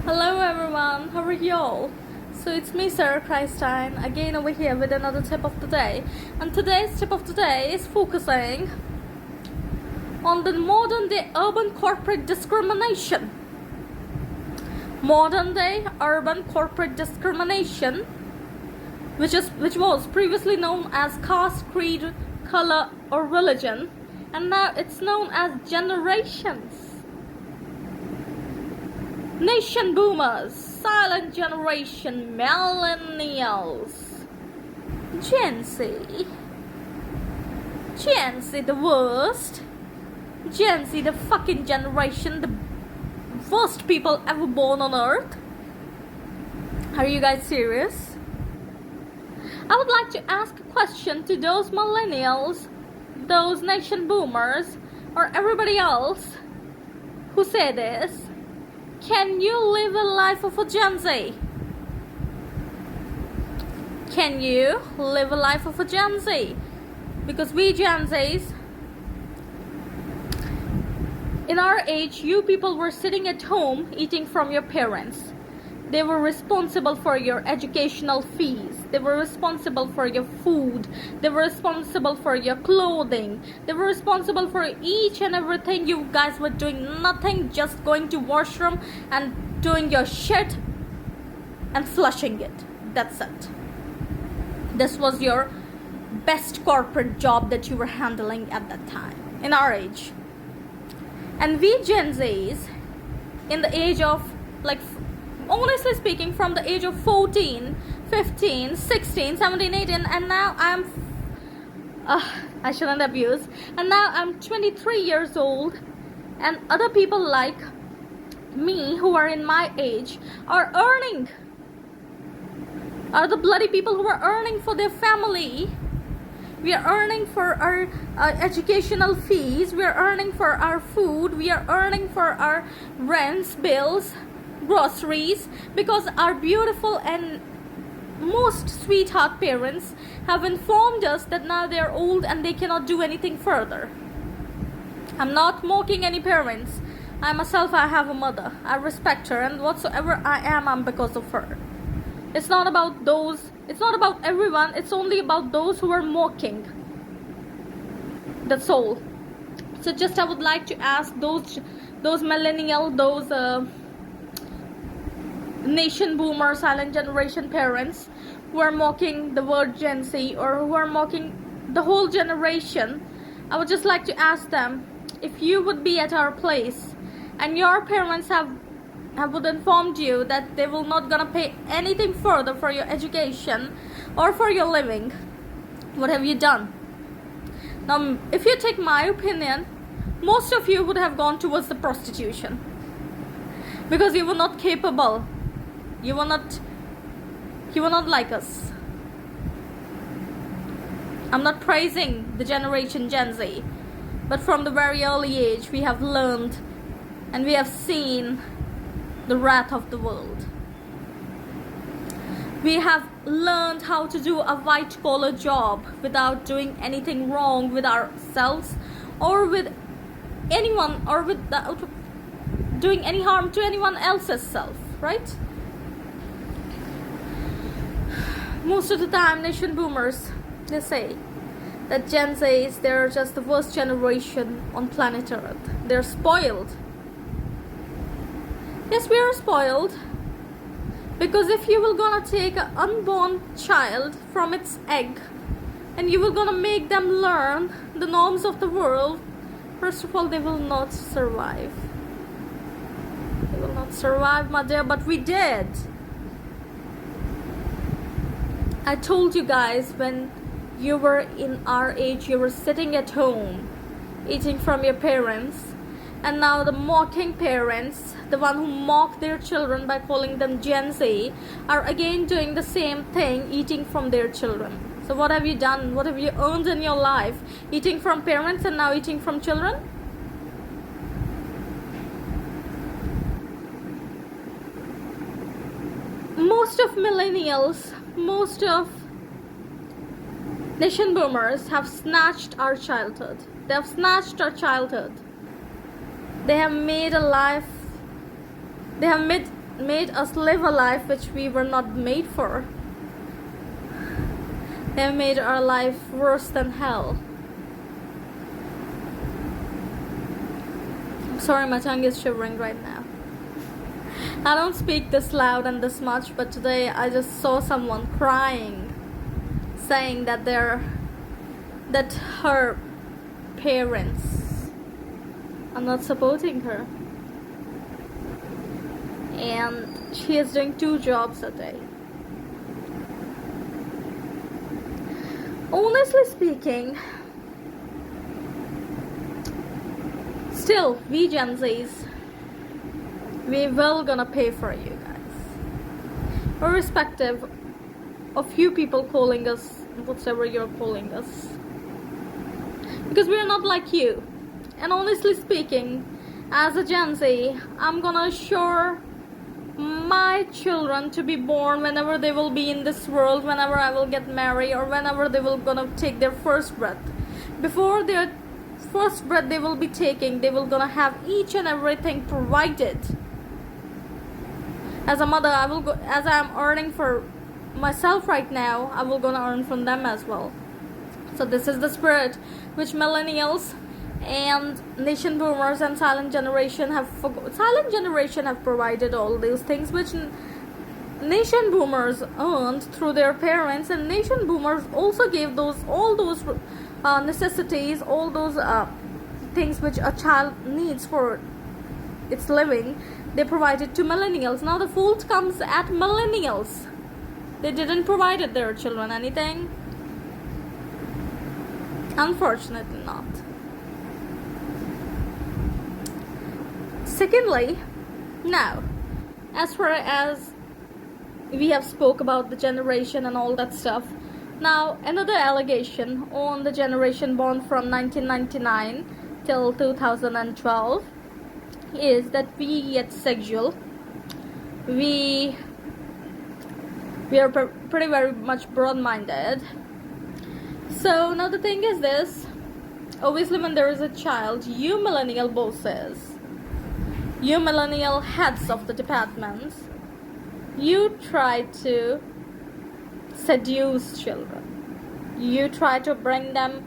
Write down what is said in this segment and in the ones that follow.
Hello everyone, how are y'all? So it's me Sarah Christine again over here with another tip of the day, and today's tip of the day is focusing on the modern day urban corporate discrimination. Modern day urban corporate discrimination, which was previously known as caste, creed, color or religion, and now it's known as generations. Nation boomers, silent generation, millennials, Gen Z, the worst, Gen Z, the fucking generation, the worst people ever born on earth. Are you guys serious? I would like to ask a question to those millennials, those nation boomers, or everybody else who say this. Can you live a life of a Gen Z? Can you live a life of a Gen Z? Because we Gen Zs, in our age, you people were sitting at home eating from your parents. They were responsible for your educational fees. They were responsible for your food. They were responsible for your clothing. They were responsible for each and everything. You guys were doing nothing, just going to washroom and doing your shit and flushing it. That's it. This was your best corporate job that you were handling at that time, in our age. And we Gen Zs, in the age of, like, honestly speaking, from the age of 14, 15, 16, 17, 18, and now I shouldn't abuse, and now I'm 23 years old, and other people like me who are in my age are the bloody people who are earning for their family. We are earning for our educational fees, we are earning for our food, we are earning for our rents, bills, groceries, because our beautiful and most sweetheart parents have informed us that now they are old and they cannot do anything further. I'm not mocking any parents. I myself, I have a mother. I respect her, and whatsoever I am, I'm because of her. It's not about those, it's not about everyone, it's only about those who are mocking. That's all. So just I would like to ask those millennial, those nation boomer, silent generation parents who are mocking the word Gen Z, or who are mocking the whole generation, I would just like to ask them, if you would be at our place and your parents would informed you that they will not gonna pay anything further for your education or for your living, what have you done? Now, if you take my opinion, most of you would have gone towards the prostitution, because you were not capable. You were not like us. I'm not praising the generation Gen Z, but from the very early age we have learned and we have seen the wrath of the world. We have learned how to do a white collar job without doing anything wrong with ourselves or with anyone, or without doing any harm to anyone else's self, right? Most of the time, nation boomers, they say that Gen Zs, they're just the worst generation on planet Earth. They're spoiled. Yes, we are spoiled, because if you were gonna take an unborn child from its egg and you were gonna make them learn the norms of the world, first of all, they will not survive. They will not survive, my dear, but we did. I told you guys, when you were in our age, you were sitting at home eating from your parents, and now the mocking parents, the one who mock their children by calling them Gen Z, are again doing the same thing, eating from their children. So what have you done? What have you earned in your life? Eating from parents and now eating from children? Most of millennials, most of nation boomers have snatched our childhood. They have snatched our childhood. They have made a life, they have made made us live a life which we were not made for. They made our life worse than hell. I'm sorry, my tongue is shivering right now. I don't speak this loud and this much, but today I just saw someone crying, saying that her parents are not supporting her, and she is doing 2 jobs a day. Honestly speaking, still, we Gen Zs, we will gonna pay for you guys, irrespective of you people calling us whatever you're calling us, because we're not like you. And honestly speaking, as a Gen Z, I'm gonna assure my children to be born whenever they will be in this world, whenever I will get married, or whenever they will gonna take their first breath. Before their first breath they will be taking, they will gonna have each and everything provided. As a mother, I will go, as I am earning for myself right now, I will gonna earn from them as well. So this is the spirit which millennials and nation boomers and silent generation have provided all these things which nation boomers earned through their parents, and nation boomers also gave all those necessities, all those things which a child needs for its living. They provided to millennials. Now the fault comes at millennials. They didn't provide their children anything. Unfortunately not. Secondly, now, as far as we have spoke about the generation and all that stuff, now another allegation on the generation born from 1999 till 2012 is that we get sexual. We are pretty very much broad-minded. So now the thing is this, obviously when there is a child, you millennial bosses, you millennial heads of the departments, you try to seduce children. You try to bring them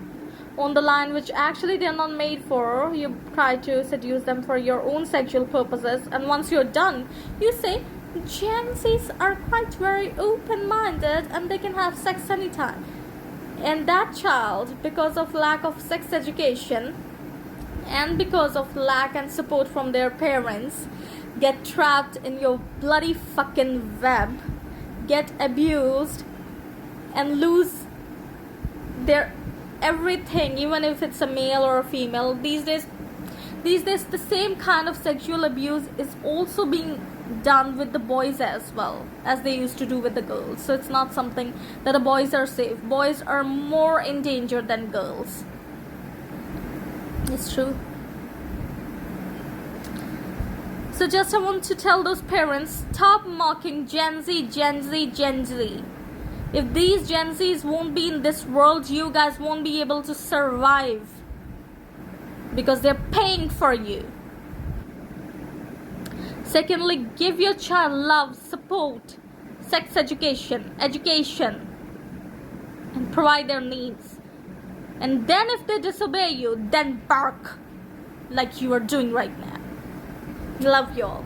on the line which actually they are not made for. You try to seduce them for your own sexual purposes, and once you're done, you say Gen Zs are quite very open-minded and they can have sex anytime. And that child, because of lack of sex education and because of lack and support from their parents, get trapped in your bloody fucking web, get abused, and lose their everything, even if it's a male or a female. These days the same kind of sexual abuse is also being done with the boys as well as they used to do with the girls. So it's not something that the boys are safe. Boys are more in danger than girls. It's true. So just I want to tell those parents, stop mocking Gen Z, Gen Z, Gen Z. If these Gen Zs won't be in this world, you guys won't be able to survive, because they're paying for you. Secondly, give your child love, support, sex education, and provide their needs. And then if they disobey you, then bark like you are doing right now. Love you all.